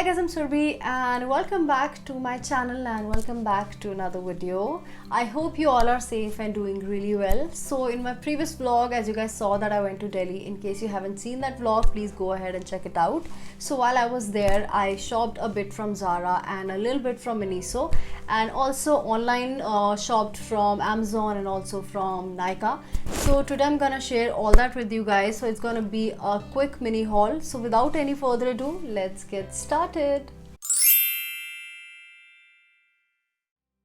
Hi guys, I'm Surbhi and welcome back to my channel and welcome back to another video. I hope you all are safe and doing really well. So in my previous vlog, as you guys saw that I went to Delhi. In case you haven't seen that vlog, please go ahead and check it out. So while I was there, I shopped a bit from Zara and a little bit from Miniso, and also online shopped from Amazon and also from Nykaa. So today I'm gonna share all that with you guys. So it's gonna be a quick mini haul. So without any further ado, let's get started.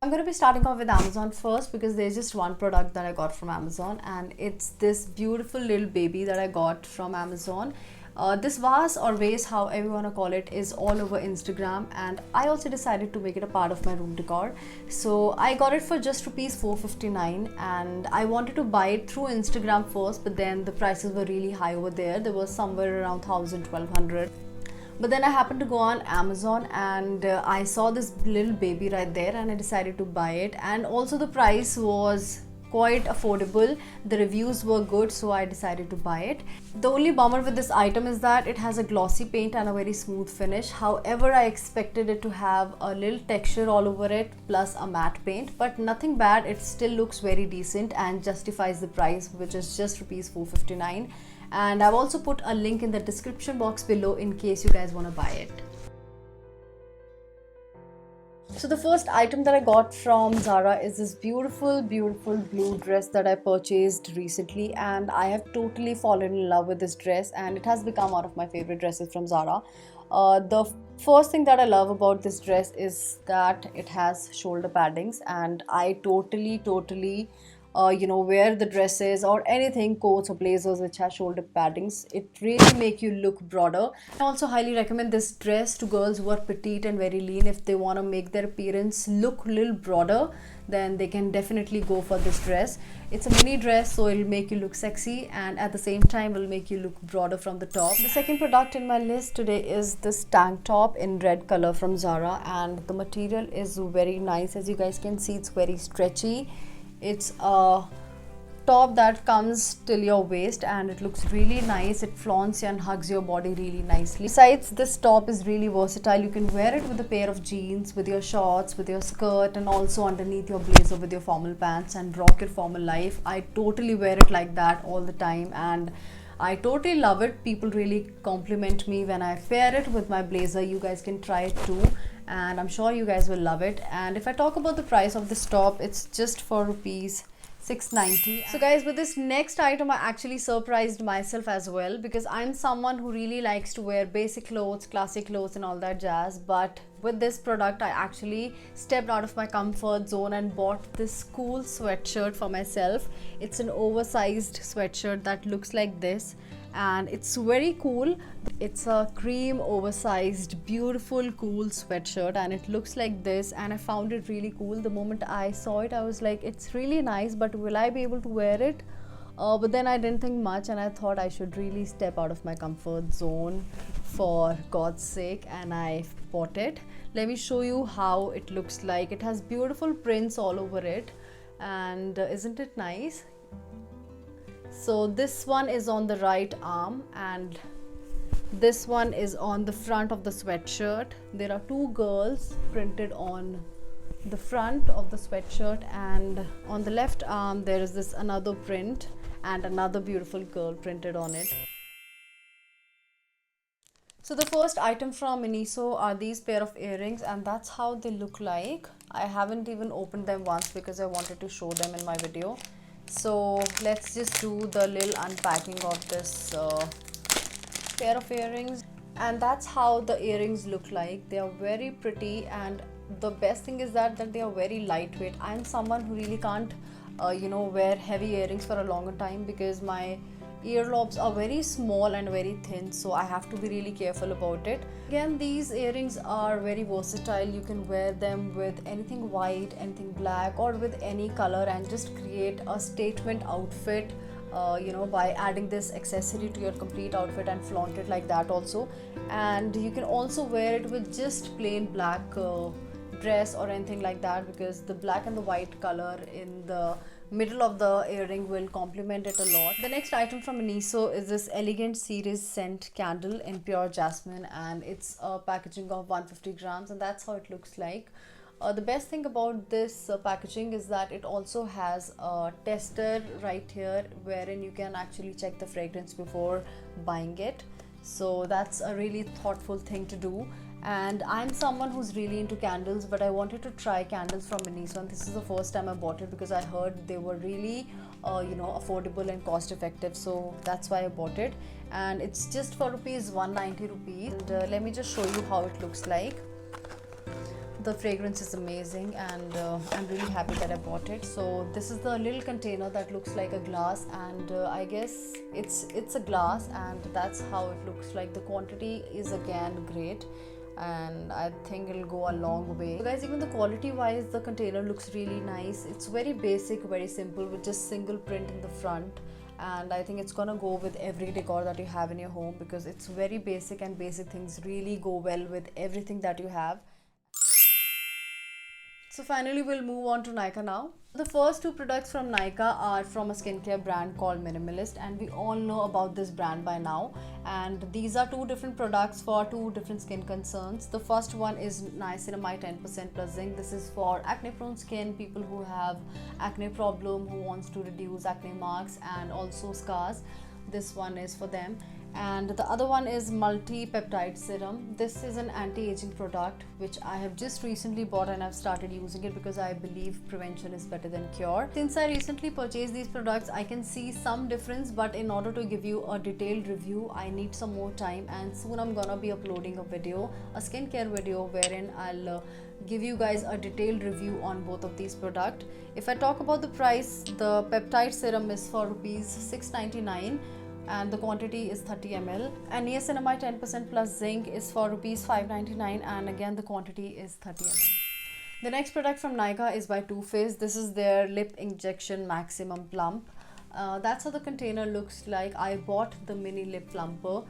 I'm going to be starting off with Amazon first because there's just one product that I got from Amazon, and it's this beautiful little baby that I got from Amazon. This vase or vase, however you want to call it, is all over Instagram, and I also decided to make it a part of my room decor. So I got it for just rupees 459, and I wanted to buy it through Instagram first, but then the prices were really high over there. There was somewhere around 1,000 to 1,200. But then I happened to go on Amazon and I saw this little baby right there and I decided to buy it, and also the price was quite affordable. The reviews were good, so I decided to buy it. The only bummer with this item is that it has a glossy paint and a very smooth finish. However, I expected it to have a little texture all over it plus a matte paint, but nothing bad. It still looks very decent and justifies the price, which is just rupees 459. And I've also put a link in the description box below in case you guys want to buy it. So the first item that I got from Zara is this beautiful blue dress that I purchased recently, and I have totally fallen in love with this dress, and it has become one of my favorite dresses from Zara. The first thing that I love about this dress is that it has shoulder paddings, and I totally wear the dresses or anything, coats or blazers which has shoulder paddings. It really make you look broader. I also highly recommend this dress to girls who are petite and very lean. If they want to make their appearance look a little broader, then they can definitely go for this dress. It's a mini dress, so it'll make you look sexy and at the same time will make you look broader from the top. The second product in my list today is this tank top in red color from Zara, and the material is very nice. As you guys can see, it's very stretchy. It's a top that comes till your waist and it looks really nice. It flaunts and hugs your body really nicely. Besides, this top is really versatile. You can wear it with a pair of jeans, with your shorts, with your skirt, and also underneath your blazer with your formal pants, and rock your formal life. I totally wear it like that all the time and I totally love it. People really compliment me when I pair it with my blazer. You guys can try it too, and I'm sure you guys will love it. And if I talk about the price of this top, it's just for rupees 690. So guys, with this next item, I actually surprised myself as well, because I'm someone who really likes to wear basic clothes, classic clothes and all that jazz. But with this product, I actually stepped out of my comfort zone and bought this cool sweatshirt for myself. It's an oversized sweatshirt that looks like this, and it's very cool. It's a cream oversized beautiful cool sweatshirt and it looks like this, and I found it really cool. The moment I saw it, I was like, it's really nice, but will I be able to wear it? But then I didn't think much and I thought I should really step out of my comfort zone for God's sake, and I bought it. Let me show you how it looks like. It has beautiful prints all over it, and isn't it nice? So this one is on the right arm and this one is on the front of the sweatshirt. There are two girls printed on the front of the sweatshirt, and on the left arm there is this another print and another beautiful girl printed on it. So the first item from Miniso are these pair of earrings, and that's how they look like. I haven't even opened them once because I wanted to show them in my video. So let's just do the little unpacking of this pair of earrings, and that's how the earrings look like. They are very pretty, and the best thing is that they are very lightweight. I'm someone who really can't wear heavy earrings for a longer time because my earlobes are very small and very thin, so I have to be really careful about it. Again, these earrings are very versatile. You can wear them with anything white, anything black, or with any color and just create a statement outfit by adding this accessory to your complete outfit and flaunt it like that also. And you can also wear it with just plain black dress or anything like that, because the black and the white color in the middle of the earring will complement it a lot. The next item from Miniso is this Elegant Series Scent Candle in pure jasmine, and it's a packaging of 150 grams, and that's how it looks like. The best thing about this packaging is that it also has a tester right here wherein you can actually check the fragrance before buying it. So that's a really thoughtful thing to do. And I'm someone who's really into candles, but I wanted to try candles from Miniso, and this is the first time I bought it because I heard they were really affordable and cost effective, so that's why I bought it. And it's just for rupees 190 rupees. And let me just show you how it looks like. The fragrance is amazing, and I'm really happy that I bought it. So this is the little container that looks like a glass, and I guess it's a glass, and that's how it looks like. The quantity is again great, and I think it'll go a long way. So guys, even the quality wise, the container looks really nice. It's very basic, very simple, with just single print in the front, and I think it's gonna go with every decor that you have in your home because it's very basic, and basic things really go well with everything that you have. So finally, we'll move on to Nykaa now. The first two products from Nykaa are from a skincare brand called Minimalist, and we all know about this brand by now. And these are two different products for two different skin concerns. The first one is Niacinamide 10% plus zinc. This is for acne prone skin, people who have acne problem, who wants to reduce acne marks and also scars. This one is for them. And the other one is multi-peptide serum. This is an anti-aging product which I have just recently bought, and I've started using it because I believe prevention is better than cure. Since I recently purchased these products, I can see some difference, but in order to give you a detailed review, I need some more time, and soon I'm gonna be uploading a video, a skincare video, wherein I'll give you guys a detailed review on both of these products. If I talk about the price, the peptide serum is for rupees 699, and the quantity is 30 ml, and niacinamide 10% plus zinc is for rupees 599, and again the quantity is 30 ml. The next product from Nykaa is by Too Faced. This is their lip injection maximum plump. That's how the container looks like. I bought the mini lip plumper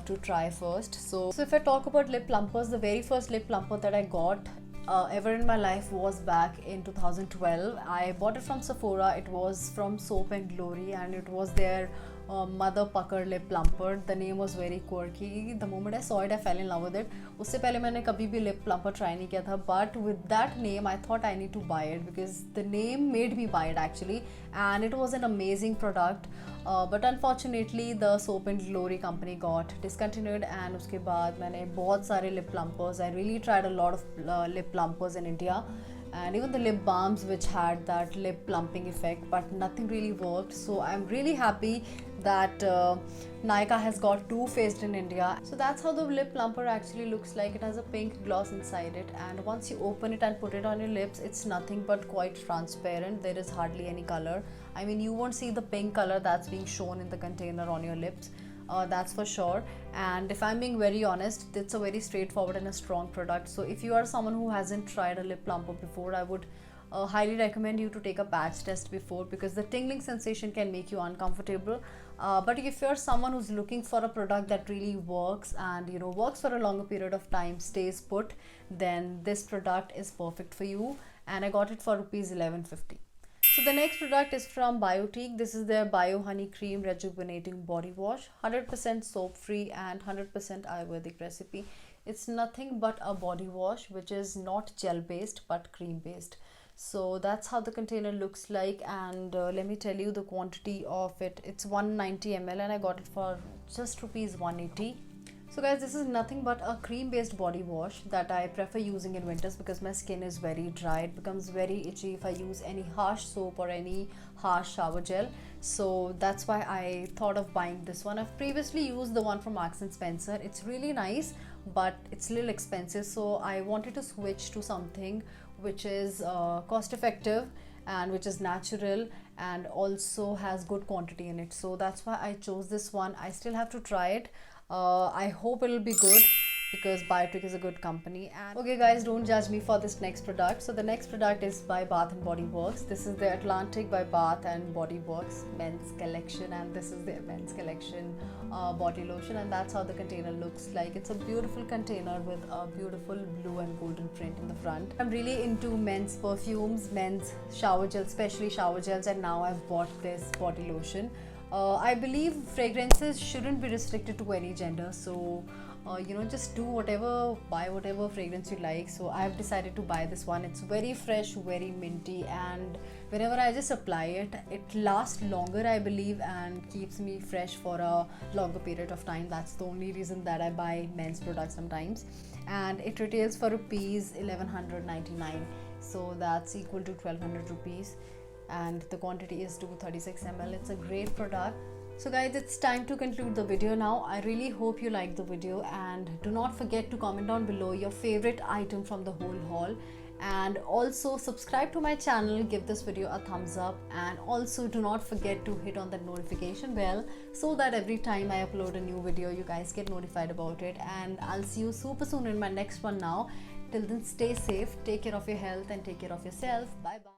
to try first. So if I talk about lip plumpers, the very first lip plumper that I got ever in my life was back in 2012. I bought it from Sephora. It was from Soap and Glory, and it was their Mother Pucker lip plumper. The name was very quirky. The moment I saw it, I fell in love with it. उससे पहले मैंने कभी भी lip plumper try नहीं किया था, but with that name, I thought I need to buy it because the name made me buy it actually, and it was an amazing product. But unfortunately, the Soap and Glory company got discontinued, and उसके बाद मैंने बहुत सारे lip plumpers. I really tried a lot of lip plumpers in India, and even the lip balms which had that lip plumping effect, but nothing really worked. So I'm really happy that Nykaa has got Too Faced in India. So that's how the lip plumper actually looks like. It has a pink gloss inside it, and once you open it and put it on your lips, it's nothing but quite transparent. There is hardly any color. I mean, you won't see the pink color that's being shown in the container on your lips. That's for sure. And if I'm being very honest, it's a very straightforward and a strong product. So if you are someone who hasn't tried a lip plumper before, I would highly recommend you to take a patch test before, because the tingling sensation can make you uncomfortable. But if you're someone who's looking for a product that really works and works for a longer period of time, stays put, then this product is perfect for you. And I got it for rupees 1150. So the next product is from Biotique. This is their Bio Honey Cream Rejuvenating Body Wash. 100% soap free and 100% Ayurvedic recipe. It's nothing but a body wash which is not gel based but cream based. So that's how the container looks like, and let me tell you the quantity of it. It's 190 ml, and I got it for just rupees 180. So guys, this is nothing but a cream based body wash that I prefer using in winters because my skin is very dry. It becomes very itchy if I use any harsh soap or any harsh shower gel. So that's why I thought of buying this one. I've previously used the one from Marks and Spencer. It's really nice, but it's a little expensive. So I wanted to switch to something which is cost effective and which is natural and also has good quantity in it. So that's why I chose this one. I still have to try it. I hope it'll be good because Biotrick is a good company. And okay guys, don't judge me for this next product. So the next product is by Bath and Body Works. This is the Atlantic by Bath and Body Works men's collection, and this is their men's collection body lotion, and that's how the container looks like. It's a beautiful container with a beautiful blue and golden print in the front. I'm really into men's perfumes, men's shower gels, especially shower gels, and now I've bought this body lotion. I believe fragrances shouldn't be restricted to any gender, so just do whatever, buy whatever fragrance you like. So I have decided to buy this one. It's very fresh, very minty, and whenever I just apply it, it lasts longer, I believe, and keeps me fresh for a longer period of time. That's the only reason that I buy men's products sometimes. And it retails for rupees 1199, so that's equal to 1200 rupees, and the quantity is 236 ml. It's a great product. So guys, it's time to conclude the video now. I really hope you liked the video, and do not forget to comment down below your favorite item from the whole haul, and also subscribe to my channel, give this video a thumbs up, and also do not forget to hit on the notification bell so that every time I upload a new video you guys get notified about it. And I'll see you super soon in my next one now. Till then, stay safe, take care of your health, and take care of yourself. Bye bye.